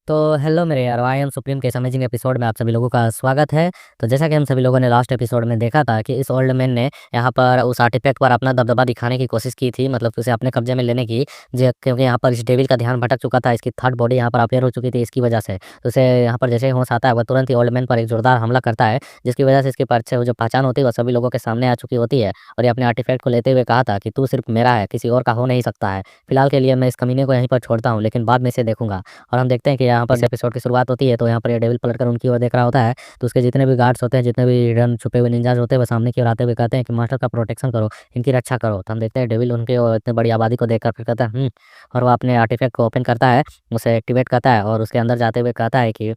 तो हेलो मेरे यार, आई एम सुप्रीम के इस अमेजिंग एपिसोड में आप सभी लोगों का स्वागत है। तो जैसा कि हम सभी लोगों ने लास्ट एपिसोड में देखा था कि इस ओल्ड मैन ने यहाँ पर उस आर्टिफैक्ट पर अपना दबदबा दिखाने की कोशिश की थी, मतलब उसे अपने कब्जे में लेने की। क्योंकि यहाँ पर इस डेविल का ध्यान भटक चुका था, इसकी थर्ड बॉडी यहाँ पर अपेयर हो चुकी थी इसकी वजह से। तो उसे यहाँ पर जैसे ही होश आता है वह तुरंत ही ओल्ड मैन पर एक जोरदार हमला करता है, जिसकी वजह से इसकी जो पहचान होती है वह सभी लोगों के सामने आ चुकी होती है। और ये अपने आर्टिफैक्ट को लेते हुए कहा था कि तू सिर्फ मेरा है, किसी और का हो नहीं सकता है। फिलहाल के लिए मैं इस कमीने को यहीं पर छोड़ता हूँ, लेकिन बाद में इसे देखूंगा। और हम देखते हैं कि यहाँ पर एपिसोड की शुरुआत होती है, तो यहाँ पर ये डेविल पलटकर उनकी ओर देख रहा होता है। तो उसके जितने भी गार्ड्स होते हैं, जितने भी हिडन छुपे हुए निंजाज होते हैं, वो सामने की ओर आते हुए कहते हैं कि मास्टर का प्रोटेक्शन करो, इनकी रक्षा करो। तो हम देखते हैं डेविल उनके इतने बड़ी आबादी को देखकर फिर कहता है और वो अपने आर्टिफैक्ट को ओपन करता है, उसे एक्टिवेट करता है और उसके अंदर जाते हुए कहता है कि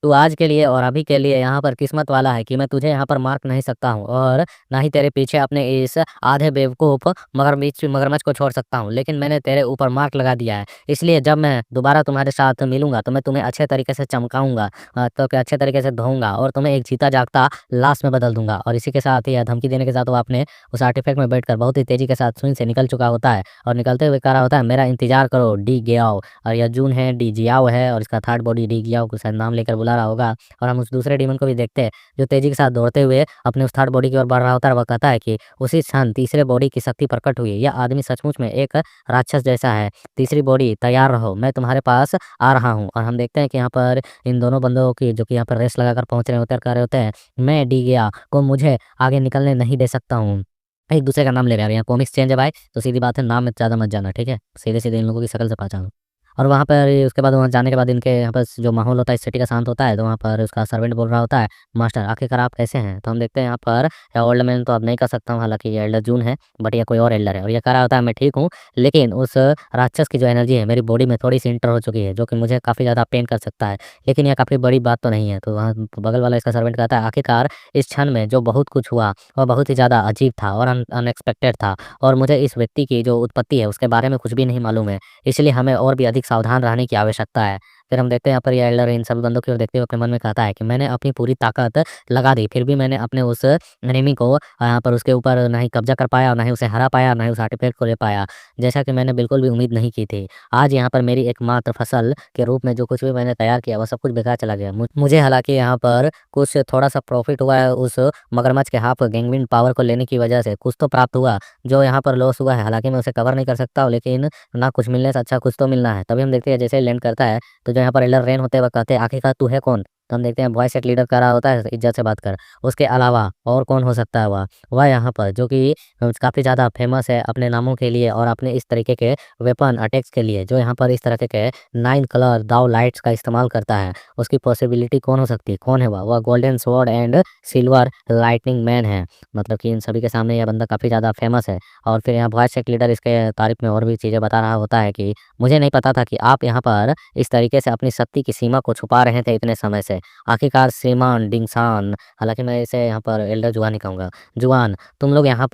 तू आज के लिए और अभी के लिए यहाँ पर किस्मत वाला है कि मैं तुझे यहाँ पर मार्क नहीं सकता हूँ, और ना ही तेरे पीछे अपने इस आधे बेवकूफ़ मगरमच्छ को छोड़ सकता हूँ। लेकिन मैंने तेरे ऊपर मार्क लगा दिया है, इसलिए जब मैं दोबारा तुम्हारे साथ मिलूंगा तो मैं तुम्हें अच्छे तरीके से चमकाऊंगा, तो क्या अच्छे तरीके से धोऊंगा और तुम्हें एक जीता जागता लाश में बदल दूंगा। और इसी के साथ ही धमकी देने के साथ वो अपने उस आर्टिफैक्ट में बैठकर बहुत ही तेजी के साथ सुई से निकल चुका होता है। और निकलते हुए कह रहा होता है, मेरा इंतजार करो डी गयाओ। और यह जून है, डी जियाओ है, और इसका थर्ड बॉडी डी गयाओ को शायद नाम लेकर बुला रहा होगा। और हम उस दूसरे डीमन को भी देखते हैं जो तेजी के साथ दौड़ते हुए अपने उस थर्ड बॉडी की ओर बढ़ रहा होता है। वह कहता है कि उसी क्षण तीसरे बॉडी की शक्ति प्रकट हुई, यह आदमी सचमुच में एक राक्षस जैसा है। तीसरी बॉडी तैयार रहो, मैं तुम्हारे पास आ रहा हूँ। और हम देखते हैं कि यहाँ पर इन दोनों बंदों की जो कि यहाँ पर रेस लगाकर पहुंच रहे होते हैं, कर रहे होते हैं, मैं डी गया को मुझे आगे निकलने नहीं दे सकता हूँ। एक दूसरे का नाम ले रहे हैं, यहाँ कॉमिक्स चेंज है भाई, तो सीधी बात है, नाम में ज़्यादा मत जाना, ठीक है। सीधे सीधे इन लोगों की शक्ल से पहचानो। और वहाँ पर उसके बाद वहाँ जाने के बाद इनके यहाँ पर जो माहौल होता है इस सिटी का शांत होता है। तो वहाँ पर उसका सर्वेंट बोल रहा होता है, मास्टर आखिरकार आप कैसे हैं। तो हम देखते हैं यहाँ पर ओल्ड मैन तो अब नहीं कर सकता हूँ, हालांकि ये एल्डर जून है, बट ये कोई और एल्डर है। और ये कह रहा होता है, मैं ठीक हूँ, लेकिन उस राक्षस की जो एनर्जी है मेरी बॉडी में थोड़ी सी इंटर हो चुकी है, जो कि मुझे काफ़ी ज़्यादा पेन कर सकता है, लेकिन यह काफ़ी बड़ी बात तो नहीं है। तो वहाँ बगल वाला इसका सर्वेंट कहता है, आखिरकार इस क्षण में जो बहुत कुछ हुआ वह बहुत ही ज़्यादा अजीब था और अनएक्सपेक्टेड था, और मुझे इस व्यक्ति की जो उत्पत्ति है उसके बारे में कुछ भी नहीं मालूम है, इसलिए हमें और भी अधिक सावधान रहने की आवश्यकता है। फिर हम देखते हैं यहाँ पर ये एल्डर इन सभी बंदों की ओर देखते हुए अपने मन में कहता है कि मैंने अपनी पूरी ताकत लगा दी, फिर भी मैंने अपने उस एनिमी को यहाँ पर उसके ऊपर ना ही कब्जा कर पाया, ना ही उसे हरा पाया, ना ही उस आर्टिफैक्ट को ले पाया, जैसा कि मैंने बिल्कुल भी उम्मीद नहीं की थी। आज यहाँ पर मेरी एकमात्र फसल के रूप में जो कुछ भी मैंने तैयार किया वह सब कुछ बेकार चला गया। मुझे हालांकि यहाँ पर कुछ थोड़ा सा प्रॉफिट हुआ है, उस मगरमच्छ के हाफ गैंगविन पावर को लेने की वजह से कुछ तो प्राप्त हुआ, जो यहाँ पर लॉस हुआ है हालांकि मैं उसे कवर नहीं कर सकता हूँ, लेकिन ना कुछ मिलने से अच्छा कुछ तो मिलना है। तभी हम देखते हैं जैसे ही लैंड करता है, तो जो यहाँ पर एल्डर रेन होते हैं वह कहते हैं, आखिरकार तू है कौन। तो हम देखते हैं वॉइस सेट लीडर कर रहा होता है, इज्जत से बात कर, उसके अलावा और कौन हो सकता है। वह यहाँ पर जो कि काफ़ी ज़्यादा फेमस है अपने नामों के लिए और अपने इस तरीके के वेपन अटैक्स के लिए, जो यहाँ पर इस तरह के 9 कलर दाव लाइट्स का इस्तेमाल करता है। उसकी पॉसिबिलिटी कौन हो सकती है, कौन है वह golden sword and silver lightning man है। मतलब कि इन सभी के सामने यह बंदा काफ़ी ज़्यादा फेमस है। और फिर यहाँ वॉइस सेट लीडर इसके तारीफ में और भी चीज़ें बता रहा होता है कि मुझे नहीं पता था कि आप यहाँ पर इस तरीके से अपनी शक्ति की सीमा को छुपा रहे थे इतने समय से। आखिरकार श्रीमान डिंगसान, हालांकि मैं इसे यहाँ पर एल्डर जुआन ही कहूँगा, जुआन, तुम यहाँ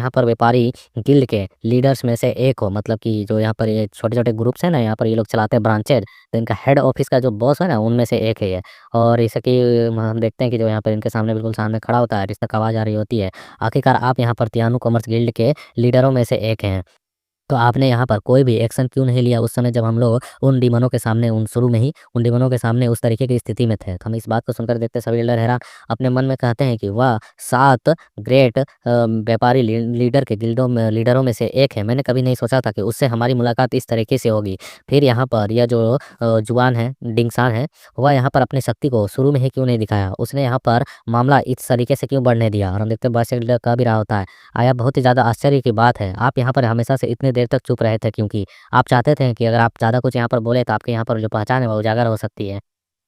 पर व्यापारी गिल्ड के लीडर्स में से एक हो। मतलब कि जो यहाँ पर ये छोटे छोटे ग्रुप्स हैं ना, यहाँ पर ये लोग चलाते हैं ब्रांचेज, तो इनका हेड ऑफिस का जो बॉस है ना उनमें से एक है ये। और इसे कि हम देखते हैं कि जो यहाँ पर इनके सामने बिल्कुल सामने खड़ा होता है, जिस तक आवाज़ आ रही होती है, आखिरकार आप यहाँ पर तियानु कॉमर्स गिल्ड के लीडरों में से एक हैं, तो आपने यहाँ पर कोई भी एक्शन क्यों नहीं लिया उस समय जब हम लोग उन डीमनों के सामने उन शुरू में ही उन डीमनों के सामने उस तरीके की स्थिति में थे। तो हम इस बात को सुनकर देखते सभी एल्डर हैरान अपने मन में कहते हैं कि वह 7 ग्रेट व्यापारी लीडर के लीडरों में से एक है। मैंने कभी नहीं सोचा था कि उससे हमारी मुलाकात इस तरीके से होगी। फिर यहाँ पर यह जो जुआन है, डिंगसान है, वह यहाँ पर अपनी शक्ति को शुरू में ही क्यों नहीं दिखाया, उसने यहाँ पर मामला इस तरीके से क्यों बढ़ने दिया। और हम देखते हैं बस लीडर कह भी रहा होता है, आया बहुत ही ज़्यादा आश्चर्य की बात है, आप यहाँ पर हमेशा से इतने देर तक चुप रहे थे क्योंकि आप चाहते थे कि अगर आप ज़्यादा कुछ यहाँ पर बोले तो आपके यहाँ पर जो पहचान है वो उजागर हो सकती है।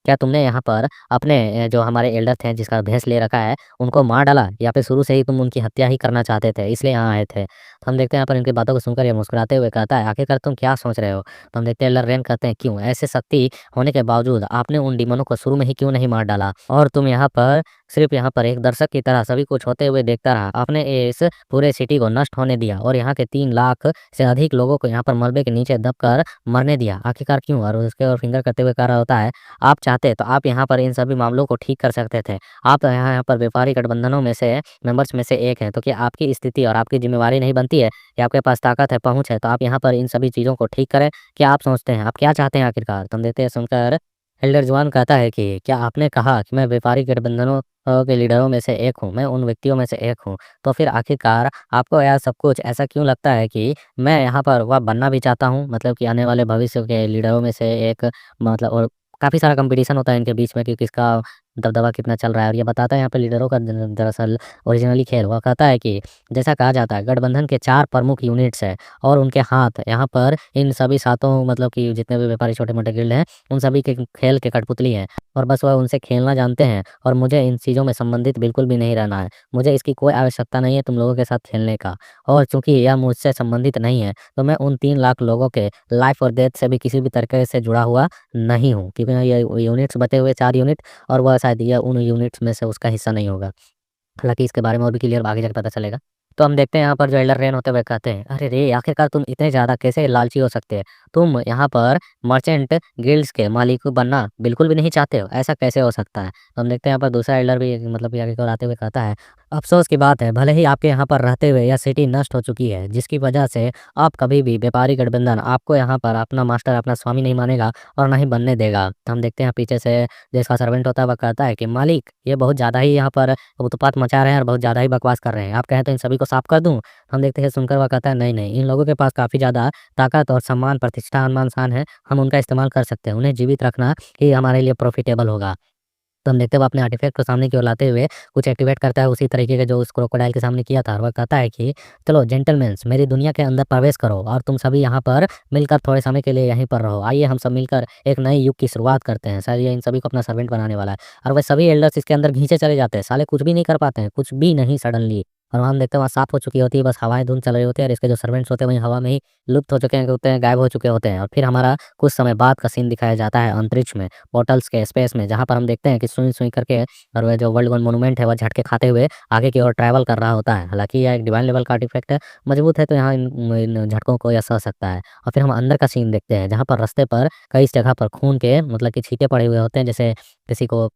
क्या तुमने यहाँ पर अपने जो हमारे एल्डर थे जिसका भेष ले रखा है उनको मार डाला, या फिर शुरू से ही तुम उनकी हत्या ही करना चाहते थे इसलिए यहाँ आए थे। तो हम देखते हैं यहाँ पर इनकी बातों को सुनकर ये मुस्कुराते हुए कहता है, आखिरकार तुम क्या सोच रहे हो। तो हम देखते हैं एल्डर रेन कहते हैं, क्यों ऐसे शक्ति होने के बावजूद आपने उन डिमोनों को शुरू में ही क्यों नहीं मार डाला, और तुम यहाँ पर सिर्फ यहाँ पर एक दर्शक की तरह सभी कुछ होते हुए देखता रहा। आपने इस पूरे सिटी को नष्ट होने दिया और यहाँ के 3 लाख से अधिक लोगों को यहाँ पर मलबे के नीचे दबकर मरने दिया, आखिरकार क्यों। और उसके और फिंगर करते हुए कह रहा होता है, आप चाहते तो आप यहाँ पर इन सभी मामलों को ठीक कर सकते थे। आप यहाँ पर व्यापारी गठबंधनों में से मेंबर्स में से एक हैं, तो क्या आपकी स्थिति और आपकी जिम्मेवारी नहीं बनती है कि आपके पास ताकत है, पहुंच है, तो आप यहाँ पर इन सभी चीज़ों को ठीक करें। क्या आप सोचते हैं, आप क्या चाहते हैं आखिरकार। तुम देते हैं सुनकर एल्डर जुआन कहता है कि क्या आपने कहा कि मैं व्यापारिक गठबंधनों के लीडरों में से एक हूँ, मैं उन व्यक्तियों में से एक हूँ। तो फिर आखिरकार आपको यह सब कुछ ऐसा क्यों लगता है कि मैं यहाँ पर वह बनना भी चाहता हूँ? मतलब कि आने वाले भविष्य के लीडरों में से एक, मतलब और काफ़ी सारा कॉम्पिटिशन होता है इनके बीच में कि किसका दबदबा कितना चल रहा है, और ये बताता है यहाँ पे लीडरों का दरअसल ओरिजिनली खेल। वह कहता है कि जैसा कहा जाता है गठबंधन के 4 प्रमुख यूनिट्स हैं और उनके हाथ यहाँ पर इन सभी सातों, मतलब कि जितने भी व्यापारी छोटे-मोटे गिल्ड हैं, उन सभी के खेल के कठपुतली हैं और बस वह उनसे खेलना जानते हैं और मुझे इन चीज़ों में संबंधित बिल्कुल भी नहीं रहना है। मुझे इसकी कोई आवश्यकता नहीं है तुम लोगों के साथ खेलने का, और चूँकि यह मुझसे संबंधित नहीं है, तो मैं उन 3 लाख लोगों के लाइफ़ और डेथ से भी किसी भी तरीके से जुड़ा हुआ नहीं हूँ, क्योंकि ये यूनिट्स बचे हुए 4 यूनिट, और वह शायद ये उन यूनिट्स में से उसका हिस्सा नहीं होगा। हालाँकि इसके बारे में और भी क्लियर आगे जाके पता चलेगा। तो हम देखते हैं यहाँ पर जो एल्डर रेन होते हुए कहते हैं, "अरे रे! आखिरकार तुम इतने ज़्यादा कैसे लालची हो सकते हैं? तुम यहाँ पर मर्चेंट गिल्ड्स के मालिक बनना बिल्कुल भी नहीं चाहते हो, ऐसा कैसे हो सकता है?" तो हम देखते हैं यहाँ पर दूसरा एल्डर भी मतलब कि आगे को आते हुए कहता है, "अफ़सोस की बात है, भले ही आपके यहाँ पर रहते हुए यह सिटी नष्ट हो चुकी है, जिसकी वजह से अब कभी भी व्यापारी गठबंधन आपको यहाँ पर अपना मास्टर, अपना स्वामी नहीं मानेगा और ना ही बनने देगा।" तो हम देखते हैं पीछे से जो इसका सर्वेंट होता है वह कहता है कि, "मालिक, ये बहुत ज़्यादा ही यहाँ पर उत्पात मचा रहे हैं और बहुत ज़्यादा ही बकवास कर रहे हैं। आप कहें तो इन सभी को साफ कर दूँ?" हम देखते हैं सुनकर वह कहता है, "नहीं, नहीं, इन लोगों के पास काफ़ी ज़्यादा ताकत और सम्मान, प्रतिष्ठा, मान-शान है। हम उनका इस्तेमाल कर सकते हैं। उन्हें जीवित रखना ही हमारे लिए प्रॉफ़िटेबल होगा।" तो हम देखते हैं वो अपने आर्टिफ़ैक्ट को सामने की ओर लाते हुए कुछ एक्टिवेट करता है उसी तरीके के जो उस क्रोकोडाइल के सामने किया था, और वह कहता है कि, "चलो जेंटलमैन्स, मेरी दुनिया के अंदर प्रवेश करो और तुम सभी यहाँ पर मिलकर थोड़े समय के लिए यहीं पर रहो। आइए हम सब मिलकर एक नए युग की शुरुआत करते हैं।" शायद ये इन सभी को अपना सर्वेंट बनाने वाला है, और वह सभी एल्डर्स इसके अंदर घिंचे चले जाते हैं। साले कुछ भी नहीं कर पाते हैं, कुछ भी नहीं सडनली, और वहाँ हम देखते हैं वहाँ साफ़ हो चुकी होती है, बस हवाएँ धुंध चल रही होती है और इसके जो सर्वेंट्स होते हैं वहीं हवा में ही लुप्त हो चुके होते हैं, गायब हो चुके होते हैं। और फिर हमारा कुछ समय बाद का सीन दिखाया जाता है अंतरिक्ष में, पोर्टल्स के स्पेस में, जहाँ पर हम देखते हैं कि सुई-सुई करके, और वह जो वर्ल्ड वन मॉन्यूमेंट है वह झटके खाते हुए आगे की ओर ट्रैवल कर रहा होता है। हालाँकि यह एक डिवाइन लेवल का आर्टिफैक्ट है, मजबूत है तो यहाँ इन झटकों को यह सह सकता है। और फिर हम अंदर का सीन देखते हैं जहाँ पर रास्ते पर कई जगह पर खून के, मतलब कि छींटे पड़े हुए होते हैं, जैसे किसी को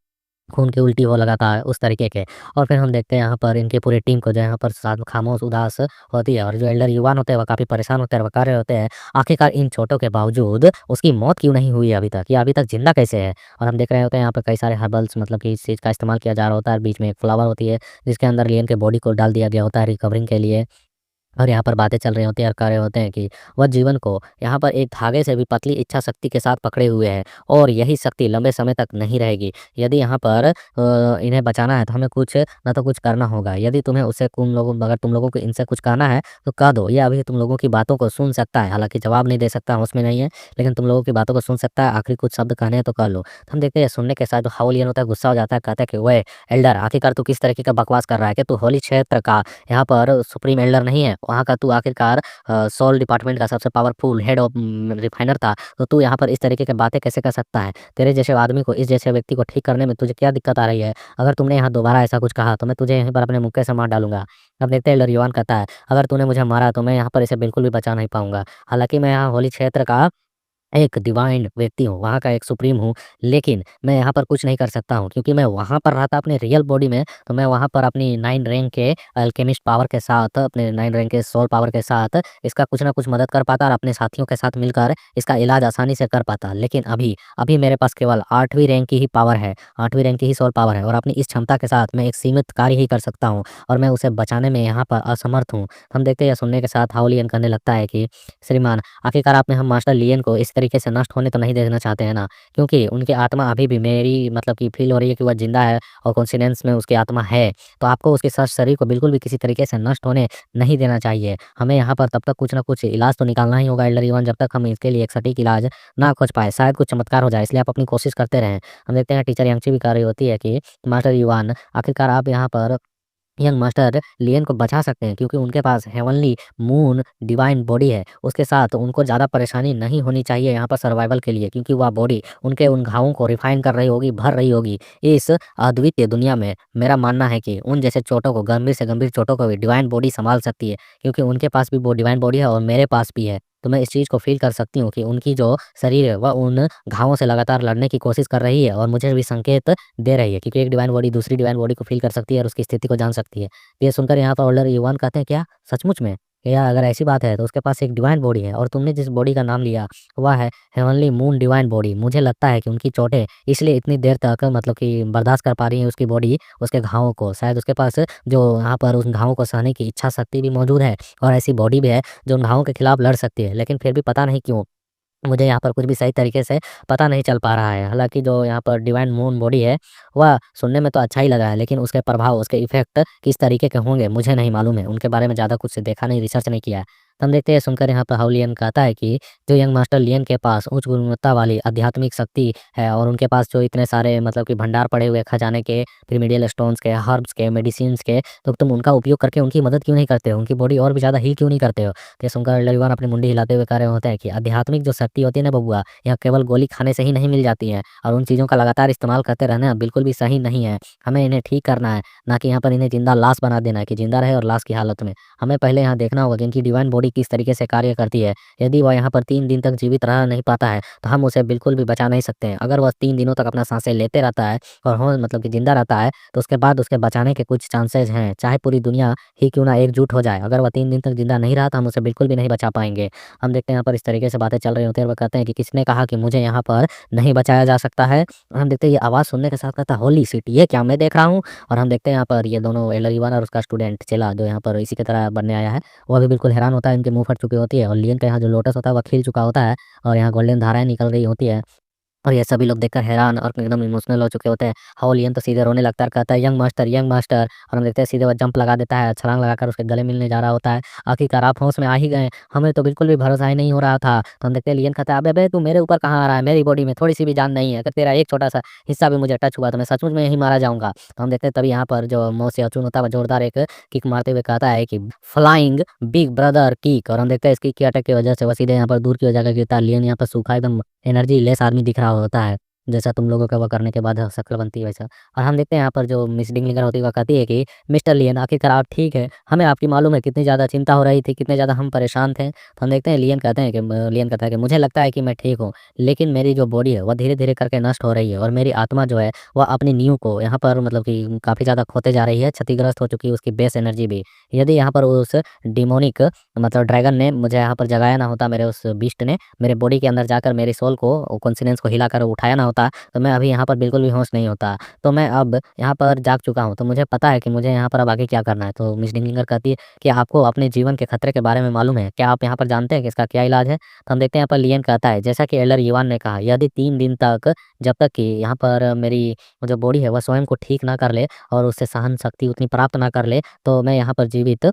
खून की उल्टी हो लगातार उस तरीके के। और फिर हम देखते हैं यहाँ पर इनकी पूरी टीम को जो है यहाँ पर साथ खामोश उदास होती है, और जो एल्डर युवान होते हैं वह काफ़ी परेशान होते हैं, वह कह रहे होते हैं, आखिरकार इन चोटों के बावजूद उसकी मौत क्यों नहीं हुई है अभी तक? ये अभी तक ज़िंदा कैसे है? और हम देख रहे होते हैं यहाँ पे कई सारे हर्बल्स, मतलब कि इस चीज़ का इस्तेमाल किया जा रहा होता है। बीच में एक फ्लावर होती है जिसके अंदर लियन के बॉडी को डाल दिया गया होता है रिकवरिंग के लिए। और यहाँ पर बातें चल रही होती हैं और कह रहे होते हैं कि वह जीवन को यहाँ पर एक धागे से भी पतली इच्छा शक्ति के साथ पकड़े हुए हैं, और यही शक्ति लंबे समय तक नहीं रहेगी। यदि यहाँ पर इन्हें बचाना है तो हमें कुछ ना तो कुछ करना होगा। यदि तुम्हें उससे तुम लोगों अगर तुम लोगों को इनसे कुछ कहना है तो कह दो, ये अभी तुम लोगों की बातों को सुन सकता है। हालाँकि जवाब नहीं दे सकता, होश में नहीं है, लेकिन तुम लोगों की बातों को सुन सकता है। आखिरी कुछ शब्द कहने हैं तो कह लो। तो हम देखते हैं सुनने के साथ जो हाउलियन होता है गुस्सा हो जाता है, कहता है कि ओए एल्डर, आखिरकार तू किस तरीके का बकवास कर रहा है? क्या तू होली क्षेत्र का यहाँ पर सुप्रीम एल्डर नहीं है? वहाँ का तू आखिरकार सोल डिपार्टमेंट का सबसे पावरफुल हेड ऑफ रिफाइनर था, तो तू यहाँ पर इस तरीके की बातें कैसे कर सकता है? तेरे जैसे आदमी को, इस जैसे व्यक्ति को ठीक करने में तुझे क्या दिक्कत आ रही है? अगर तुमने यहाँ दोबारा ऐसा कुछ कहा तो मैं तुझे यहीं पर अपने मुक्के से मार डालूँगा। अब देखते हैं एल्डर युवान कहता है, अगर तूने मुझे मारा तो मैं यहाँ पर इसे बिल्कुल भी बचा नहीं पाऊँगा। हालाँकि मैं यहाँ होली क्षेत्र का एक डिवाइन व्यक्ति हूँ, वहाँ का एक सुप्रीम हूँ, लेकिन मैं यहाँ पर कुछ नहीं कर सकता हूँ, क्योंकि मैं वहाँ पर रहता अपने रियल बॉडी में, तो मैं वहाँ पर अपनी 9 रैंक के अल्केमिस्ट पावर के साथ, अपने 9 रैंक के सोल पावर के साथ इसका कुछ ना कुछ मदद कर पाता और अपने साथियों के साथ मिलकर इसका इलाज आसानी से कर पाता। लेकिन अभी अभी मेरे पास केवल 8वीं रैंक की ही पावर है, 8वीं रैंक की ही सोल पावर है, और अपनी इस क्षमता के साथ मैं एक सीमित कार्य ही कर सकता हूँ, और मैं उसे बचाने में यहाँ पर असमर्थ हूँ। हम देखते हैं यह सुनने के साथ हाओलियन कहने लगता है कि श्रीमान, आखिरकार आपने हम मास्टर लियन को इस तरीके से नष्ट होने तो नहीं देना चाहते हैं ना? क्योंकि उनकी आत्मा अभी भी मेरी, मतलब कि फ़ील हो रही है कि वह ज़िंदा है और कॉन्शियस में उसकी आत्मा है। तो आपको उसके शरीर को बिल्कुल भी किसी तरीके से नष्ट होने नहीं देना चाहिए। हमें यहाँ पर तब तक कुछ न कुछ इलाज तो निकालना ही होगा एल्डर इवन, जब तक हम इसके लिए एक सटीक इलाज ना खोज पाएँ। शायद कुछ चमत्कार हो जाए, इसलिए आप अपनी कोशिश करते रहें। हम देखते हैं टीचर यांगची भी कह रही होती है कि मास्टर युवान, आखिरकार आप यहाँ पर यंग मास्टर लियन को बचा सकते हैं, क्योंकि उनके पास हेवनली मून डिवाइन बॉडी है। उसके साथ उनको ज़्यादा परेशानी नहीं होनी चाहिए यहाँ पर सर्वाइवल के लिए, क्योंकि वह बॉडी उनके उन घावों को रिफाइन कर रही होगी, भर रही होगी। इस अद्वितीय दुनिया में मेरा मानना है कि उन जैसे चोटों को, गंभीर से गंभीर चोटों को भी डिवाइन बॉडी सँभाल सकती है, क्योंकि उनके पास भी वो डिवाइन बॉडी है और मेरे पास भी है। तो मैं इस चीज़ को फ़ील कर सकती हूँ कि उनकी जो शरीर है वह उन घावों से लगातार लड़ने की कोशिश कर रही है और मुझे भी संकेत दे रही है, क्योंकि एक डिवाइन बॉडी दूसरी डिवाइन बॉडी को फ़ील कर सकती है और उसकी स्थिति को जान सकती है। ये सुनकर यहाँ पर ओल्डर युवान कहते हैं, क्या? सचमुच में? या अगर ऐसी बात है तो उसके पास एक डिवाइन बॉडी है और तुमने जिस बॉडी का नाम लिया वह है हेवनली मून डिवाइन बॉडी। मुझे लगता है कि उनकी चोटें इसलिए इतनी देर तक मतलब कि बर्दाश्त कर पा रही है उसकी बॉडी उसके घावों को। शायद उसके पास जो यहाँ पर उन घावों को सहने की इच्छा शक्ति भी मौजूद है और ऐसी बॉडी भी है जो उन घावों के खिलाफ लड़ सकती है। लेकिन फिर भी पता नहीं क्यों मुझे यहाँ पर कुछ भी सही तरीके से पता नहीं चल पा रहा है। हालाँकि जो यहाँ पर डिवाइन मून बॉडी है, वह सुनने में तो अच्छा ही लग रहा है, लेकिन उसके प्रभाव, उसके इफ़ेक्ट किस तरीके के होंगे मुझे नहीं मालूम है। उनके बारे में ज़्यादा कुछ देखा नहीं, रिसर्च नहीं किया है। तो हम देखते हैं सुनकर यहाँ पर हाउ लियन कहता है कि जो यंग मास्टर लियन के पास उच्च गुणवत्ता वाली आध्यात्मिक शक्ति है और उनके पास जो इतने सारे मतलब कि भंडार पड़े हुए खजाने के, पिरामिडल स्टोन्स के, हर्ब्स के, मेडिसिन्स के, तो तुम उनका उपयोग करके उनकी मदद क्यों नहीं करते हो? उनकी बॉडी और भी ज़्यादा हील क्यों नहीं करते हो? तो ये सुनकर ललिवान अपनी मुंडी हिलाते हुए कह रहे होते हैं कि आध्यात्मिक जो शक्ति होती है ना बबुआ, यह केवल गोली खाने से ही नहीं मिल जाती है और उन चीज़ों का लगातार इस्तेमाल करते रहना बिल्कुल भी सही नहीं है। हमें इन्हें ठीक करना है, ना कि यहाँ पर इन्हें जिंदा लाश बना देना है कि जिंदा रहे और लाश की हालत में। हमें पहले यहाँ देखना होगा कि इनकी डिवाइन बॉडी किस तरीके से कार्य करती है। यदि वह यहाँ पर 3 दिन तक जीवित रह नहीं पाता है, तो हम उसे बिल्कुल भी बचा नहीं सकते हैं। अगर वह 3 दिनों तक अपना साँसें लेते रहता है और हो मतलब कि जिंदा रहता है, तो उसके बाद उसके बचाने के कुछ चांसेज़ हैं, चाहे पूरी दुनिया ही क्यों ना एकजुट हो जाए। अगर वह 3 दिन तक जिंदा नहीं रहा, तो हम उसे बिल्कुल भी नहीं बचा पाएँगे। हम देखते हैं यहाँ पर इस तरीके से बातें चल रही होती हैं और वो कहते हैं कि किसने कहा कि मुझे यहाँ पर नहीं बचाया जा सकता है। और हम देखते हैं ये आवाज़ सुनने के साथ कहता है होली शिट! ये क्या मैं देख रहा हूँ? और हम देखते हैं यहाँ पर ये दोनों एल्डर इवान और उसका स्टूडेंट चेला जो यहाँ पर इसी की तरह बनने आया है, वह भी बिल्कुल हैरान होता है, इनके मुँह फट चुकी होती है और लियन का यहाँ जो लोटस होता है वह खिल चुका होता है और यहाँ गोल्डन धाराएँ निकल रही होती है। और ये सभी लोग देखकर हैरान और एकदम इमोशनल हो चुके होते हैं। हाओलियन तो सीधे रोने लगता है और कहता है यंग मास्टर और हम देखते हैं सीधे वो जंप लगा देता है, छलांग लगाकर उसके गले मिलने जा रहा होता है। आखिरकार आप होश में आ ही गए, हमें तो बिल्कुल भी भरोसा ही नहीं हो रहा था। तो हम देखते हैं लियन कहता है अबे बे तू मेरे ऊपर कहाँ आ रहा है? मेरी बॉडी में थोड़ी-सी भी जान नहीं है। अगर तेरा एक छोटा-सा हिस्सा भी मुझे टच हुआ तो मैं सचमुच में यहीं मारा जाऊँगा। तो हम देखते हैं तभी यहाँ पर जो मोसे अचून होता है वो जोरदार एक किक मारते हुए कहता है कि फ्लाइंग बिग ब्रदर किक और हम देखते हैं इसकी किक अटैक की वजह से वो सीधे यहाँ पर दूर की ओर जाकर गिरता है। लियन यहाँ पर सूखा एकदम एनर्जी लेस आदमी दिख रहा होता है। जैसा तुम लोगों का वो करने के बाद शक्ल बनती है वैसा। और हम देखते हैं यहाँ पर जो मिस डिंगलिंगर होती है वो कहती है कि मिस्टर लियन आखिरकार आप ठीक है। हमें आपकी मालूम है कितनी ज़्यादा चिंता हो रही थी, कितने ज़्यादा हम परेशान थे। तो हम देखते हैं लियन कहता है कि मुझे लगता है कि मैं ठीक हूँ, लेकिन मेरी जो बॉडी है वह धीरे-धीरे करके नष्ट हो रही है और मेरी आत्मा जो है वह अपनी नींव को यहाँ पर मतलब कि काफ़ी ज़्यादा खोते जा रही है, क्षतिग्रस्त हो चुकी है उसकी बेस एनर्जी भी। यदि यहाँ पर उस डिमोनिक मतलब ड्रैगन ने मुझे यहाँ पर जगाया ना होता, मेरे उस बीस्ट ने मेरे बॉडी के अंदर जाकर मेरी सोल को कॉन्शियस को हिलाकर उठाया ना होता, तो मैं अभी यहाँ पर बिल्कुल भी होश नहीं होता। तो मैं अब यहाँ पर जाग चुका हूँ, तो मुझे पता है कि मुझे यहाँ पर अब आगे क्या करना है। तो मिस डिंगलिंगर कहती है कि आपको अपने जीवन के खतरे के बारे में मालूम है, क्या आप यहाँ पर जानते हैं कि इसका क्या इलाज है? तो हम देखते हैं यहाँ पर लियन कहता है जैसा कि एल्डर युवान ने कहा, यदि 3 दिन तक जब तक कि यहाँ पर मेरी जो बॉडी है वह स्वयं को ठीक ना कर ले और उससे सहन शक्ति उतनी प्राप्त ना कर ले, तो मैं यहाँ पर जीवित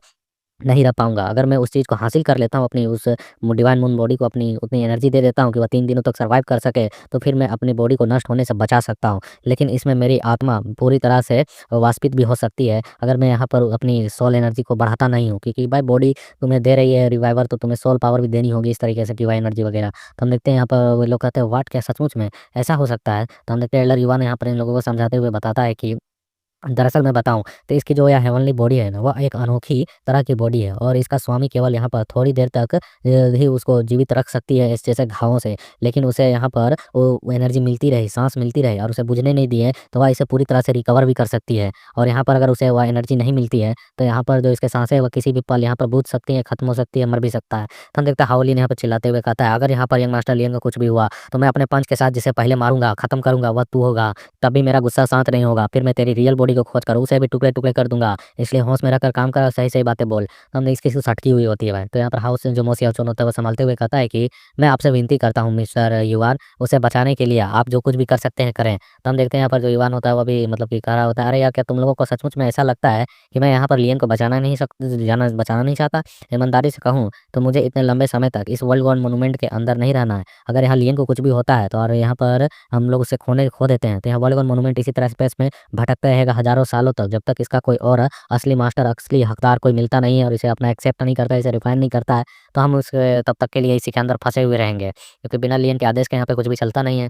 नहीं रह पाऊँगा। अगर मैं उस चीज़ को हासिल कर लेता हूँ अपनी उस डिवाइन मून बॉडी को अपनी उतनी एनर्जी दे देता हूँ कि वह 3 दिनों तक सर्वाइव कर सके, तो फिर मैं अपनी बॉडी को नष्ट होने से बचा सकता हूँ। लेकिन इसमें मेरी आत्मा पूरी तरह से वाष्पित भी हो सकती है, अगर मैं यहाँ पर अपनी सोल एनर्जी को बढ़ाता नहीं हूँ, क्योंकि भाई बॉडी तुम्हें दे रही है रिवाइवर, तो तुम्हें सोल पावर भी देनी होगी इस तरीके से डिवाइन एनर्जी वगैरह। तो हम देखते हैं यहाँ पर वो लोग कहते हैं व्हाट क्या सचमुच में ऐसा हो सकता है? तो हम देखते हैं एल्डर युवा ने यहाँ पर इन लोगों को समझाते हुए बताता है कि दरअसल मैं बताऊँ तो इसकी जो यह हेवनली बॉडी है ना, वह एक अनोखी तरह की बॉडी है और इसका स्वामी केवल यहाँ पर थोड़ी देर तक ही उसको जीवित रख सकती है इस जैसे घावों से। लेकिन उसे यहाँ पर वो एनर्जी मिलती रही, साँस मिलती रहे और उसे बुझने नहीं दिए, तो वह इसे पूरी तरह से रिकवर भी कर सकती है। और यहाँ पर अगर उसे वह एनर्जी नहीं मिलती है, तो यहाँ पर जो इसके साँसें हैं, वह किसी भी पल यहाँ पर बुझ सकती हैं, खत्म हो सकती है, मर भी सकता है। तो हम देखते हैं हाओलिन यहाँ पर चिल्लाते हुए कहता है, "अगर यहाँ पर यंग मास्टर लियन को कुछ भी हुआ, तो मैं अपने पंच के साथ जिसे पहले मारूँगा, खत्म करूँगा, वह तू होगा। तब भी मेरा गुस्सा शांत नहीं होगा। फिर मैं तेरी रियल बॉडी को खोज कर उसे भी टुकड़े-टुकड़े कर दूँगा। इसलिए होश में रहकर काम कर और सही-सही बातें बोल।" तो हमने इसकी सटकी हुई होती है भाई। तो यहाँ पर हाउस जो मोशी हाउचुन होता है वो सँभालते हुए कहता है कि मैं आपसे विनती करता हूँ मिस्टर युवान, उसे बचाने के लिए आप जो कुछ भी कर सकते हैं करें। तो हम देखते हैं यहाँ पर जो युवान होता है वो भी मतलब कि कह रहा होता है, "अरे यार, क्या तुम लोगों को सचमुच में ऐसा लगता है कि मैं यहाँ पर लियन को बचाना नहीं चाहता? ईमानदारी से कहूँ तो मुझे इतने लंबे समय तक इस वर्ल्ड वॉर मॉन्यूमेंट के अंदर नहीं रहना है। अगर यहाँ लियन को कुछ भी होता है तो और यहाँ पर हम लोग उसे खो देते हैं, तो यहाँ वर्ल्ड वॉर मॉन्यूमेंट इसी तरह स्पेस में भटकता रहेगा हज़ारों सालों तक, जब तक इसका कोई और असली मास्टर, असली हकदार कोई मिलता नहीं है और इसे अपना एक्सेप्ट नहीं करता है, इसे रिफाइन नहीं करता है, तो हम उस तब तक के लिए इसी के अंदर फँसे हुए रहेंगे। क्योंकि बिना लियन के आदेश के यहाँ पे कुछ भी चलता नहीं है।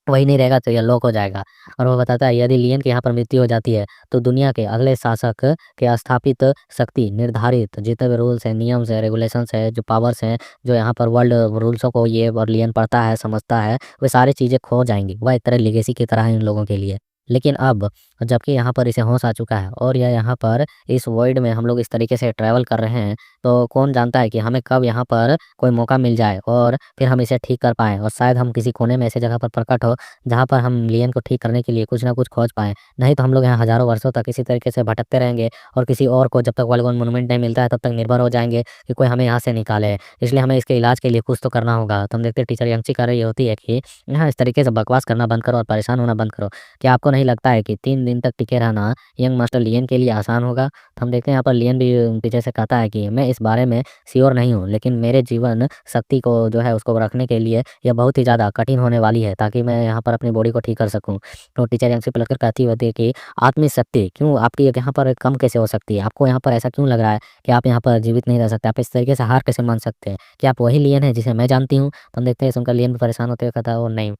वही नहीं रहेगा तो ये लोप हो जाएगा। और वो बताता है यदि लियन के यहाँ पर मृत्यु हो जाती है, तो दुनिया के अगले शासक के स्थापित शक्ति निर्धारित जितने भी रूल्स हैं, नियम्स हैं, रेगुलेशंस हैं, जो पावर्स हैं, जो यहाँ पर वर्ल्ड रूल्सों को ये और लियन पढ़ता है, समझता है, वो सारी चीज़ें खो जाएँगी। वह एक तरह लेगेसी की तरह है इन लोगों के लिए। लेकिन अब जबकि यहाँ पर इसे होश आ चुका है और यह यहाँ पर इस वॉइड में हम लोग इस तरीके से ट्रैवल कर रहे हैं, तो कौन जानता है कि हमें कब यहाँ पर कोई मौका मिल जाए और फिर हम इसे ठीक कर पाएँ और शायद हम किसी कोने में ऐसी जगह पर प्रकट हो, जहाँ पर हम लियन को ठीक करने के लिए कुछ ना कुछ खोज पाएँ। नहीं तो हम लोग यहाँ हज़ारों वर्षों तक इसी तरीके से भटकते रहेंगे और किसी और को जब तक वर्ल्ड मॉन्यूमेंट नहीं मिलता है तब तक निर्भर हो जाएँगे कि कोई हमें यहाँ से निकाले। इसलिए हमें इसके इलाज के लिए कुछ तो करना होगा। तो हम देखते हैं टीचर यांगची कह रही होती है कि यहाँ इस तरीके से बकवास करना बंद करो और परेशान होना बंद करो। क्या आपको नहीं लगता है कि 3 दिन तक टिके रहना यंग मास्टर लियन के लिए आसान होगा? तो हम देखते हैं यहाँ पर लियन भी पीछे से कहता है कि मैं इस बारे में श्योर नहीं हूँ, लेकिन मेरे जीवन शक्ति को जो है उसको रखने के लिए यह बहुत ही ज़्यादा कठिन होने वाली है, ताकि मैं यहाँ पर अपनी बॉडी को ठीक कर सकूँ। तो टीचर यांगची पलट कर कहती होती है कि आत्मिक शक्ति क्यों आपकी यहाँ पर कम कैसे हो सकती है? आपको यहाँ पर ऐसा क्यों लग रहा है कि आप यहाँ पर जीवित नहीं रह सकते? आप इस तरीके से हार कैसे मान सकते हैं? क्या आप वही लियन हैं जिसे मैं जानती हूँ? तो हम देखते हैं सुनकर लियन भी परेशान होते हुए कहता है, ओह नहीं,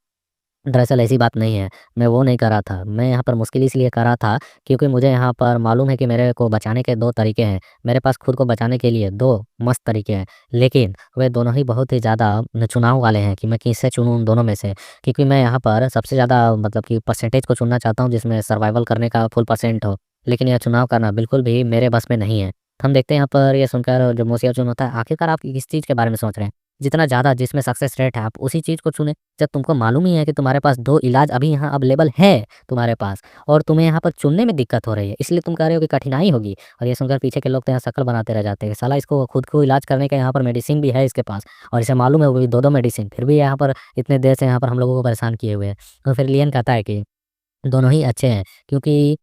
दरअसल ऐसी बात नहीं है। मैं वो नहीं कर रहा था। मैं यहाँ पर मुश्किल इसलिए कर रहा था क्योंकि मुझे यहाँ पर मालूम है कि मेरे को बचाने के 2 तरीके हैं। मेरे पास खुद को बचाने के लिए 2 मस्त तरीके हैं, लेकिन वे दोनों ही बहुत ही ज़्यादा चुनाव वाले हैं कि मैं किससे चुनूँ उन दोनों में से। क्योंकि मैं यहाँ पर सबसे ज़्यादा मतलब कि परसेंटेज को चुनना चाहता हूँ जिसमें सर्वाइवल करने का फुल परसेंट हो। लेकिन यह चुनाव करना बिल्कुल भी मेरे बस में नहीं है। हम देखते हैं यहाँ पर ये सुनकर जो मोसिया चुन होता है, आखिरकार आप किस चीज़ के बारे में सोच रहे हैं? जितना ज़्यादा जिसमें सक्सेस रेट है आप उसी चीज़ को चुनें। जब तुमको मालूम ही है कि तुम्हारे पास 2 इलाज अभी यहाँ अवेलेबल है तुम्हारे पास और तुम्हें यहाँ पर चुनने में दिक्कत हो रही है, इसलिए तुम कह रहे हो कि कठिनाई होगी। और ये सुनकर पीछे के लोग तो यहाँ शक्ल बनाते रह जाते हैं, साला इसको खुद को इलाज करने का यहाँ पर मेडिसिन भी है इसके पास और इसे मालूम है वो भी 2-2 मेडिसिन, फिर भी यहाँ पर इतने देर से यहाँ पर हम लोगों को परेशान किए हुए हैं। तो फिर लियन कहता है कि दोनों ही अच्छे हैं क्योंकि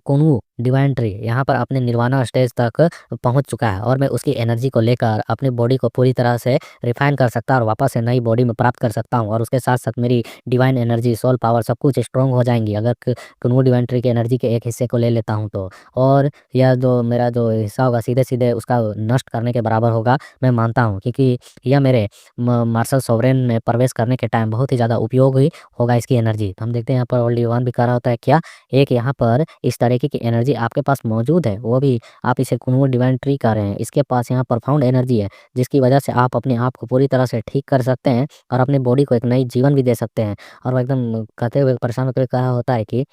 कुनवू डिवाइन ट्री यहाँ पर अपने निर्वाणा स्टेज तक पहुँच चुका है और मैं उसकी एनर्जी को लेकर अपनी बॉडी को पूरी तरह से रिफाइन कर सकता और वापस से नई बॉडी में प्राप्त कर सकता हूँ और उसके साथ-साथ मेरी डिवाइन एनर्जी, सोल पावर सब कुछ स्ट्रॉन्ग हो जाएँगी अगर कुनवू डिवाइन ट्री की एनर्जी के एक हिस्से को ले लेता हूँ तो। और यह जो मेरा जो हिस्सा होगा सीधे-सीधे उसका नष्ट करने के बराबर होगा, मैं मानता हूँ क्योंकि यह मेरे म मार्शल सोवरेन में प्रवेश करने के टाइम बहुत ही ज़्यादा उपयोगी होगा इसकी एनर्जी। तो हम देखते हैं यहाँ पर ओल्ड वन भी कह रहा होता है क्या एक यहाँ पर इस तरीके की एनर्जी आपके पास मौजूद है, वो भी आप इसे कुनवू डिवाइन ट्री कह रहे हैं। इसके पास यहाँ प्रोफाउंड एनर्जी है, जिसकी वजह से आप अपने आप को पूरी तरह से ठीक कर सकते हैं और अपनी बॉडी को एक नई जीवन भी दे सकते हैं। और वो एकदम कहते हुए परेशान होकर कहा होता है कि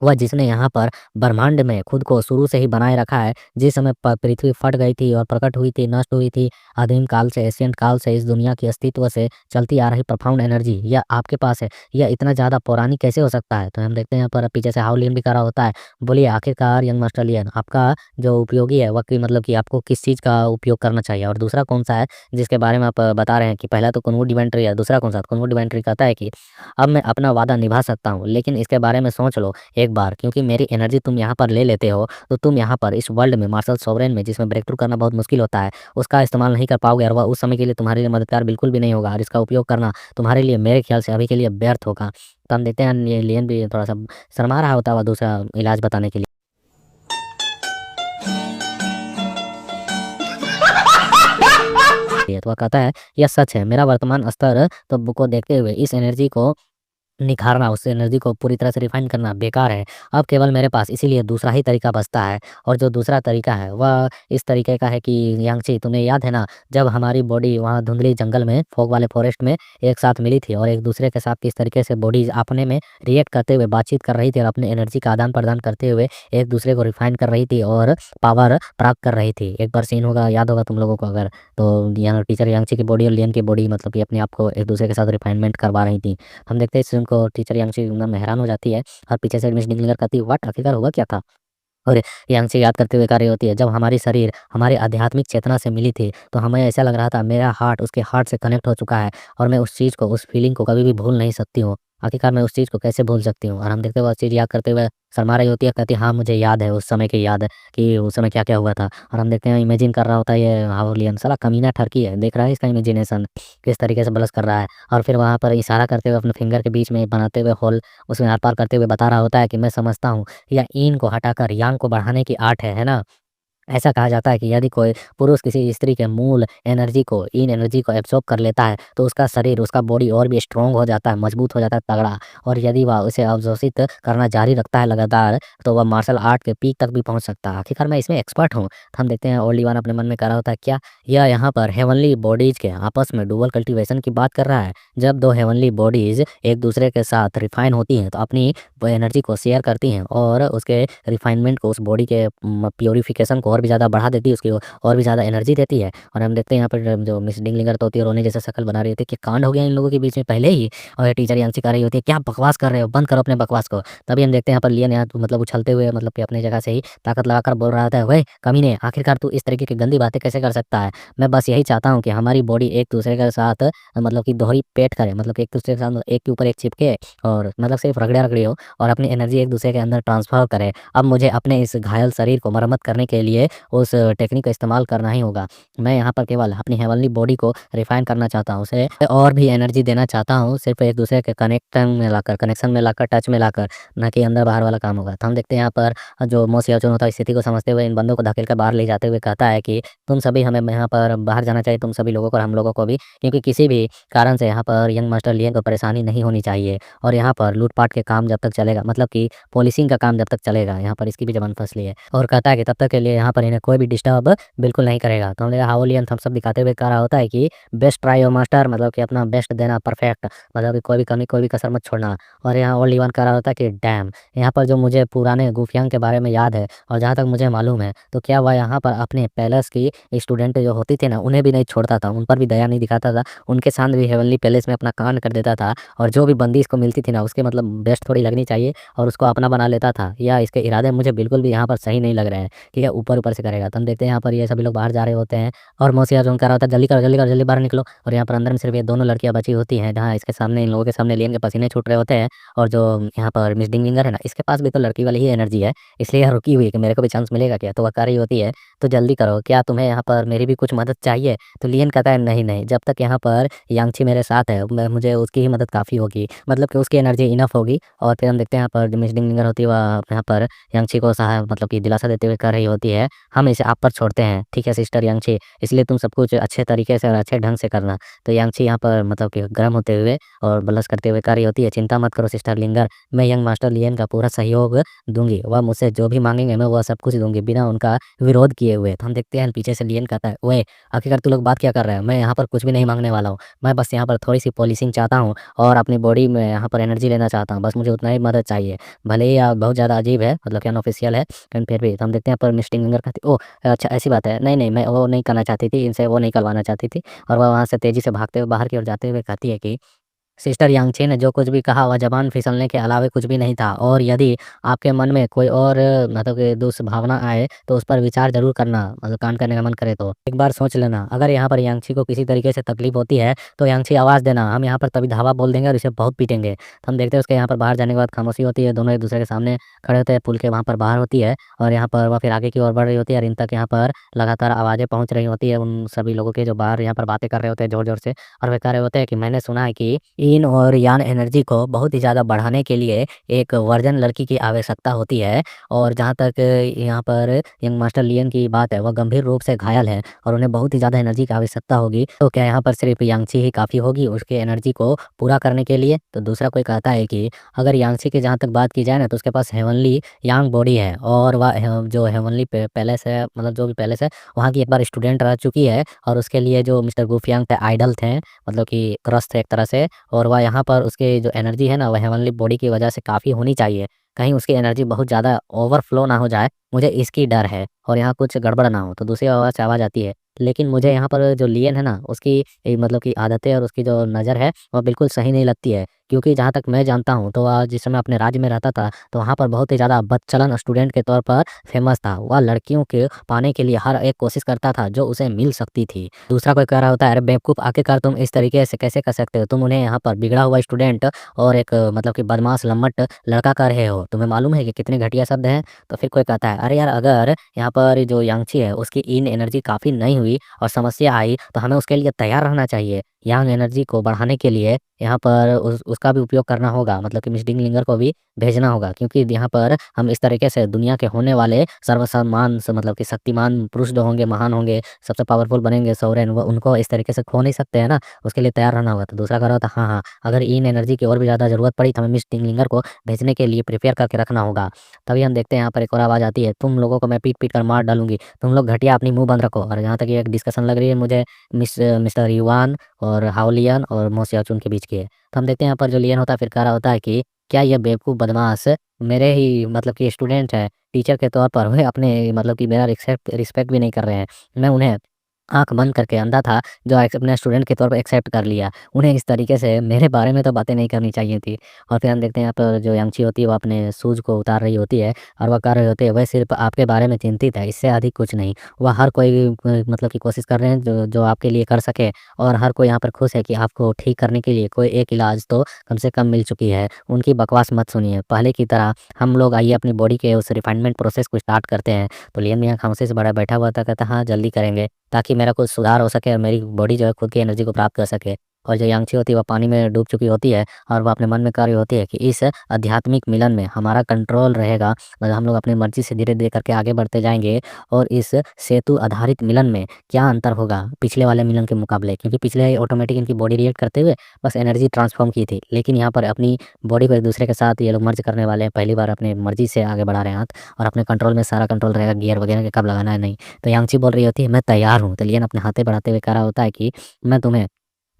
वह जिसने यहाँ पर ब्रह्मांड में खुद को शुरू से ही बनाए रखा है, जिस समय पृथ्वी फट गई थी और प्रकट हुई थी, नष्ट हुई थी, आदिम काल से, एशियंट काल से इस दुनिया की अस्तित्व से चलती आ रही प्रोफाउंड एनर्जी, यह आपके पास है। यह इतना ज़्यादा पौराणिक कैसे हो सकता है? तो हम देखते हैं यहाँ पर पीछे से हाओलिन भी करा होता है। बोलिए आखिरकार यंग मास्टर लियन आपका जो उपयोगी है वह कि मतलब कि आपको किस चीज़ का उपयोग करना चाहिए? और दूसरा कौन-सा है जिसके बारे में आप बता रहे हैं कि पहला तो कुनवू डिवाइन ट्री है, दूसरा कौन-सा? कुनवू डिवाइन ट्री कहता है कि अब मैं अपना वादा निभा सकता हूँ, लेकिन इसके बारे में सोच लो एक बार क्योंकि मेरी एनर्जी तुम यहाँ पर ले लेते हो, तो तुम यहाँ पर इस वर्ल्ड में मार्शल सोवरेन में जिसमें ब्रेक थ्रू करना बहुत मुश्किल होता है, उसका इस्तेमाल नहीं कर पाओगे और वह उस समय के लिए तुम्हारे लिए मददगार बिल्कुल भी नहीं होगा और इसका उपयोग करना तुम्हारे लिए मेरे ख्याल से अभी के लिए व्यर्थ होगा। तो हम देखते हैं ये लियन भी थोड़ा-सा शर्मा रहा होता है दूसरा इलाज बताने के लिए। तो वह कहता है, "यह सच है, मेरा वर्तमान स्तर तो को देखते हुए इस एनर्जी को निखारना, उस एनर्जी को पूरी तरह से रिफाइन करना बेकार है। अब केवल मेरे पास इसीलिए दूसरा ही तरीका बचता है और जो दूसरा तरीका है वह इस तरीके का है कि यांगची तुम्हें याद है ना जब हमारी बॉडी वहाँ धुंधली जंगल में फॉग वाले फॉरेस्ट में एक साथ मिली थी और एक दूसरे के साथ किस तरीके से बॉडीज अपने में रिएक्ट करते हुए बातचीत कर रही थी और अपने एनर्जी का आदान-प्रदान करते हुए एक दूसरे को रिफाइन कर रही थी और पावर प्राप्त कर रही थी। एक बार सीन होगा याद होगा तुम लोगों को अगर तो यहाँ टीचर यांगची की बॉडी और लियन की बॉडी मतलब कि अपने आप को एक दूसरे के साथ रिफाइनमेंट करवा रही थी। हम देखते हैं इस सीन को टीचर यांगची एकदम हैरान हो जाती है और पीछे से मिस निकल कर कहती है व्हाट आखिरकार हुआ क्या था? और यांगची याद करते हुए कह रही होती है जब हमारी शरीर हमारे आध्यात्मिक चेतना से मिली थी तो हमें ऐसा लग रहा था मेरा हार्ट उसके हार्ट से कनेक्ट हो चुका है और मैं उस चीज़ को उस फीलिंग को कभी भी भूल नहीं सकती हूँ। आखिरकार मैं उस चीज़ को कैसे भूल सकती हूँ? और हम देखते हुए वो चीज़ याद करते हुए शर्मा रही होती है कहती है हाँ मुझे याद है उस समय की याद है कि उस समय क्या-क्या हुआ था। और हम देखते हैं इमेजिन कर रहा होता है ये हाओलियन साला कमीना ठरकी है। देख रहा है इसका इमेजिनेशन किस तरीके से ब्लश कर रहा है और फिर वहाँ पर इशारा करते हुए अपने फिंगर के बीच में बनाते हुए होल उसमें आर-पार करते हुए बता रहा होता है कि मैं समझता हूँ या ईन को हटाकर यांग को बढ़ाने की आर्ट है ना? ऐसा कहा जाता है कि यदि कोई पुरुष किसी स्त्री के मूल एनर्जी को, इन एनर्जी को एब्ज़ॉर्ब कर लेता है, तो उसका शरीर, उसका बॉडी और भी स्ट्रॉन्ग हो जाता है, मजबूत हो जाता है, तगड़ा। और यदि वह उसे अवशोषित करना जारी रखता है लगातार, तो वह मार्शल आर्ट के पीक तक भी पहुँच सकता है। आखिरकार मैं इसमें एक्सपर्ट हूँ। तो हम देखते हैं ओल्ड वन अपने मन में कह रहा होता है, क्या यह यहाँ पर हेवनली बॉडीज़ के आपस में डुअल कल्टीवेशन की बात कर रहा है? जब 2 हेवनली बॉडीज़ एक दूसरे के साथ रिफ़ाइन होती हैं, तो अपनी वो एनर्जी को शेयर करती हैं और उसके रिफ़ाइनमेंट को, उस बॉडी के प्यूरिफ़िकेशन को और भी ज़्यादा बढ़ा देती है, उसकी और भी ज़्यादा एनर्जी देती है। और हम देखते हैं यहाँ पर जो मिस डिंगलिंगर तो होती है, रोने जैसा शक्ल बना रही होती है कि कांड हो गया इन लोगों के बीच में पहले ही। और टीचर यांसी कह रही होती है, क्या बकवास कर रहे हो, बंद करो अपने बकवास को। तभी हम देखते हैं यहाँ पर लियन यहाँ मतलब उछलते हुए, मतलब कि अपनी जगह से ही ताकत लगाकर बोल रहा था, "ओए कमीने, आखिरकार तू इस तरीके की गंदी बातें कैसे कर सकता है? मैं बस यही चाहता हूँ कि हमारी बॉडी एक दूसरे के साथ मतलब कि दोहरी पेट करे, मतलब कि एक दूसरे के साथ एक के ऊपर एक चिपके और मतलब सिर्फ रगड़ा-रगड़ी हो और अपनी एनर्जी एक दूसरे के अंदर ट्रांसफ़र करे। अब मुझे अपने इस घायल शरीर को मरम्मत करने के लिए उस टेक्निक का इस्तेमाल करना ही होगा। मैं यहाँ पर केवल अपनी हेवनली बॉडी को रिफ़ाइन करना चाहता हूँ, उसे और भी एनर्जी देना चाहता हूँ, सिर्फ़ एक दूसरे के कनेक्शन में लाकर, टच में लाकर, ना कि अंदर-बाहर वाला काम होगा। तो हम देखते हैं यहाँ पर जो मो सियाचुन होता है, स्थिति को समझते हुए इन बंदों को धकेल कर बाहर ले जाते हुए कहता है कि तुम सभी हमें यहाँ पर बाहर जाना चाहिए, तुम सभी लोगों को और हम लोगों को भी, क्योंकि किसी भी कारण से यहाँ पर यंग मास्टर लिएंग को परेशानी नहीं होनी चाहिए। और यहाँ पर लूट-पाट के काम जब तक चलेगा, मतलब कि पॉलिशिंग का काम जब तक चलेगा, यहाँ पर इसकी भी ज़बान फँसली है। और कहता है कि तब तक के लिए यहाँ पर इन्हें कोई भी डिस्टर्ब बिल्कुल नहीं करेगा। तो हमने हाओलियन थम्स अप दिखाते हुए कह रहा होता है कि बेस्ट ट्राई योर मास्टर, मतलब कि अपना बेस्ट देना परफेक्ट, मतलब कि कोई भी कमी, कोई भी कसर मत छोड़ना। और यहाँ ओल्ड वन कह रहा होता है कि डैम! यहाँ पर जो मुझे पुराने गुफियांग के बारे में याद है और जहाँ तक मुझे मालूम है, तो क्या वह यहाँ पर अपने पैलेस की स्टूडेंट जो होती थी ना, उन्हें भी नहीं छोड़ता था, उन पर भी दया नहीं दिखाता था, उनके साथ भी हेवनली पैलेस में अपना कांड कर देता था। और जो भी बंदी इसको मिलती थी ना, उसके मतलब बेस्ट थोड़ी लगनी चाहिए और उसको अपना बना लेता था। या इसके इरादे मुझे बिल्कुल भी यहाँ पर सही नहीं लग रहे हैं कि यह ऊपर-ऊपर से करेगा। तो हम देखते हैं यहाँ पर ये सभी लोग बाहर जा रहे होते हैं और मोसिया जोन कह रहा होता है, जल्दी करो, जल्दी करो, जल्दी बाहर निकलो। और यहाँ पर अंदर में सिर्फ ये दोनों लड़कियाँ बची होती हैं, जहाँ इसके सामने, इन लोगों के सामने लियन के पसीने छूट रहे होते हैं। और जो यहाँ पर मिस डिंगलिंगर है ना, इसके पास भी तो लड़की वाली ही एनर्जी है, इसलिए यह रुकी हुई है कि मेरे को भी चांस मिलेगा क्या? तो वह कह रही होती है, तो जल्दी करो, क्या तुम्हें यहाँ पर मेरी भी कुछ मदद चाहिए? तो लियन कहता है, नहीं, नहीं, जब तक यहाँ पर यांगची मेरे साथ है, मैं मुझे उसकी ही मदद काफ़ी होगी, मतलब कि उसकी एनर्जी इनफ होगी। और फिर हम देखते हैं यहाँ पर जो मिस डिंगलिंगर होती है, वह यहाँ पर यांगची को मतलब कि दिलासा देते हुए कह रही होती है, हम इसे आप पर छोड़ते हैं, ठीक है सिस्टर यांगची, इसलिए तुम सब कुछ अच्छे तरीके से और अच्छे ढंग से करना। तो यांगची यहाँ पर मतलब कि गर्म होते हुए और बलस करते हुए कह रही होती है, चिंता मत करो सिस्टर लिंगर, मैं यंग मास्टर लियन का पूरा सहयोग दूँगी। वह मुझसे जो भी माँगेंगे मैं वह सब कुछ दूँगी, बिना उनका विरोध किए हुए। तो हम देखते हैं पीछे से लियन कहता है, ओए! आखिरकार तू लोग बात क्या कर रहा है? मैं यहाँ पर कुछ भी नहीं माँगने वाला हूँ। मैं बस यहाँ पर थोड़ी-सी पॉलिशिंग चाहता हूँ और अपनी बॉडी में यहाँ पर एनर्जी लेना चाहता हूँ। बस मुझे उतना ही मदद चाहिए। भले ही बहुत ज़्यादा अजीब है, मतलब कि अनऑफ़िशियल है, लेकिन फिर भी। तो हम देखते हैं पर मिस टिंगलिंगर कहती है, ओह! अच्छा ऐसी बात है। नहीं, नहीं, मैं वो नहीं करना चाहती थी, इनसे वो नहीं करवाना चाहती थी। और वह वहाँ से तेज़ी से भागते हुए बाहर की ओर जाते हुए कहती है कि सिस्टर यांगची ने जो कुछ भी कहा वह ज़बान फिसलने के अलावे कुछ भी नहीं था। और यदि आपके मन में कोई और मतलब कि दुष्भावना आए तो उस पर विचार ज़रूर करना, मतलब कांड करने का मन करे तो। एक बार सोच लेना, अगर यहाँ पर यांगची को किसी तरीके से तकलीफ़ होती है तो यांगची आवाज़ देना, हम यहाँ पर तभी धावा बोल देंगे और इसे बहुत पीटेंगे। तो हम देखते हैं उसके यहाँ पर बाहर जाने के बाद खामोशी होती है, दोनों एक-दूसरे के सामने खड़े होते हैं, पुल के वहाँ पर बाहर होती है। और यहाँ पर वह फिर आगे की ओर बढ़ रही होती है और इन तक यहाँ पर लगातार आवाज़ें पहुँच रही होती है उन सभी लोगों की जो बाहर यहाँ पर बातें कर रहे होते हैं ज़ोर-ज़ोर से। और वे कह रहे होते हैं कि मैंने सुना है कि यीन और यान एनर्जी को बहुत ही ज़्यादा बढ़ाने के लिए एक वर्जिन लड़की की आवश्यकता होती है। और जहाँ तक यहाँ पर यंग मास्टर लियन की बात है, वह गंभीर रूप से घायल है और उन्हें बहुत ही ज़्यादा एनर्जी की आवश्यकता होगी। तो क्या यहाँ पर सिर्फ यांगची ही काफ़ी होगी उसकी एनर्जी को पूरा करने के लिए? तो दूसरा कोई कहता है कि अगर यांगची की जहाँ तक बात की जाए ना, तो उसके पास हेवनली यांग बॉडी है और वह जो हेवनली पैलेस है, मतलब जो भी पैलेस है, वहाँ की एक बार स्टूडेंट रह चुकी है। और उसके लिए जो मिस्टर गुफियांग थे आइडल थे, मतलब कि क्रश थे एक तरह से। और वह यहाँ पर उसकी जो एनर्जी है ना, वह हेवनली बॉडी की वजह से काफ़ी होनी चाहिए। कहीं उसकी एनर्जी बहुत ज़्यादा ओवरफ्लो ना हो जाए, मुझे इसकी डर है और यहाँ कुछ गड़बड़ ना हो। तो दूसरी आवाज़ से आवाज़ आती है, लेकिन मुझे यहाँ पर जो लियन है ना, उसकी मतलब कि आदतें और उसकी जो नज़र है, वह बिल्कुल सही नहीं लगती है। क्योंकि जहाँ तक मैं जानता हूँ, तो वह जिस समय अपने राज्य में रहता था, तो वहाँ पर बहुत ही ज़्यादा बदचलन स्टूडेंट के तौर पर फ़ेमस था। वह लड़कियों के पाने के लिए हर एक कोशिश करता था, जो उसे मिल सकती थी। दूसरा कोई कह रहा होता है, अरे बेवकूफ़! आखिरकार तुम इस तरीके से कैसे कर सकते हो? तुम उन्हें यहाँ पर बिगड़ा हुआ स्टूडेंट और एक मतलब कि बदमाश लम्पट लड़का कह रहे हो। तुम्हें मालूम है कि कितने घटिया शब्द हैं? तो फिर कोई कहता है, अरे यार, अगर यहाँ पर जो यांगची है उसकी इन एनर्जी काफ़ी नहीं हुई और समस्या आई, तो हमें उसके लिए तैयार रहना चाहिए। यांग एनर्जी को बढ़ाने के लिए यहाँ पर उसका भी उपयोग करना होगा, मतलब कि मिस्टिंग लिंगर को भी भेजना होगा, क्योंकि यहाँ पर हम इस तरीके से दुनिया के होने वाले सर्वसम्मान से मतलब कि शक्तिमान पुरुष जो होंगे, महान होंगे, सबसे पावरफुल बनेंगे, सोवरेन, वो उनको इस तरीके से खो नहीं सकते हैं ना, उसके लिए तैयार रहना होगा। तो दूसरा कह रहा था हाँ, हाँ, अगर इन एनर्जी की और भी ज़्यादा ज़रूरत पड़ी तो हमें मिस्टिंग लिंगर को भेजने के लिए प्रिपेयर करके रखना होगा। तभी हम देखते हैं यहाँ पर एक और आवाज़ आती है, तुम लोगों को मैं पीट-पीट कर मार डालूँगी, तुम लोग घटिया अपनी मुँह बंद रखो। और जहाँ तक ये एक डिस्कशन लग रही है मुझे मिस्टर युवान और हाओलियन और मो सियाचुन के बीच की है। तो हम देखते हैं यहाँ पर जो लियन होता है फिर कह रहा होता है कि क्या ये बेवकूफ़ बदमाश मेरे ही मतलब कि स्टूडेंट हैं, टीचर के तौर पर वे अपने मतलब कि मेरा रिस्पेक्ट भी नहीं कर रहे हैं। मैं उन्हें आँख बंद करके अंधा था जो अपने स्टूडेंट के तौर पे एक्सेप्ट कर लिया। उन्हें इस तरीके से मेरे बारे में तो बातें नहीं करनी चाहिए थी। और फिर हम देखते हैं यहाँ पर जो यांगची होती है वो अपने शूज़ को उतार रही होती है और वह कह रही होती है, वह सिर्फ़ आपके बारे में चिंतित है, इससे अधिक कुछ नहीं। वह हर कोई मतलब कि कोशिश कर रहे हैं जो जो आपके लिए कर सके, और हर कोई यहाँ पर खुश है कि आपको ठीक करने के लिए कोई एक इलाज तो कम से कम मिल चुकी है। उनकी बकवास मत सुनिए। पहले की तरह हम लोग आइए अपनी बॉडी के उस रिफाइनमेंट प्रोसेस को स्टार्ट करते हैं। तो लियन मियाँ खामोशी से बड़ा बैठा हुआ था, कहता हाँ, जल्दी करेंगे। ताकि मेरा कुछ सुधार हो सके और मेरी बॉडी जो है खुद की एनर्जी को प्राप्त कर सके। और जो यांगची होती है वह पानी में डूब चुकी होती है और वह अपने मन में कह रही होती है कि इस आध्यात्मिक मिलन में हमारा कंट्रोल रहेगा, मतलब हम लोग अपनी मर्जी से धीरे-धीरे करके आगे बढ़ते जाएँगे। और इस सेतु आधारित मिलन में क्या अंतर होगा पिछले वाले मिलन के मुकाबले? क्योंकि पिछले ऑटोमेटिक इनकी बॉडी रिएक्ट करते हुए बस एनर्जी ट्रांसफ़ॉर्म की थी। लेकिन यहाँ पर अपनी बॉडी को एक-दूसरे के साथ ये लोग मर्ज करने वाले हैं, पहली बार अपनी मर्जी से आगे बढ़ा रहे हैं हाथ, और अपने कंट्रोल में सारा कंट्रोल रहेगा, गियर वगैरह के कब लगाना है नहीं। तो यांगची बोल रही होती है मैं तैयार हूँ। तो लियन अपने हाथे बढ़ाते हुए कह रहा होता है कि मैं तुम्हें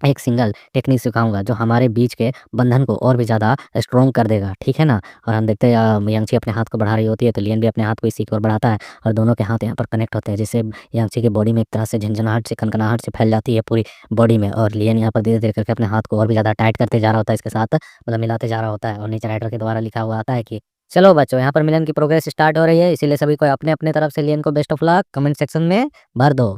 एक सिंगल टेक्निक सिखाऊँगा जो हमारे बीच के बंधन को और भी ज़्यादा स्ट्रॉन्ग कर देगा, ठीक है ना? और हम देखते हैं यांगची अपने हाथ को बढ़ा रही होती है तो लियन भी अपने हाथ को इसी की ओर बढ़ाता है और दोनों के हाथ यहाँ पर कनेक्ट होते हैं, जिससे यांगची की बॉडी में एक तरह से झनझनाहट से, कनकनाहट से फैल जाती है पूरी बॉडी में। और लियन यहाँ पर धीरे-धीरे करके अपने हाथ को और भी ज़्यादा टाइट करते जा रहा होता है इसके साथ, मतलब मिलाते जा रहा होता है। और नीचे राइटर के द्वारा लिखा हुआ आता है कि चलो बच्चों, यहाँ पर मिलन की प्रोग्रेस स्टार्ट हो रही है, इसीलिए सभी को अपने-अपने तरफ से लियन को best of luck comment section में भर दो।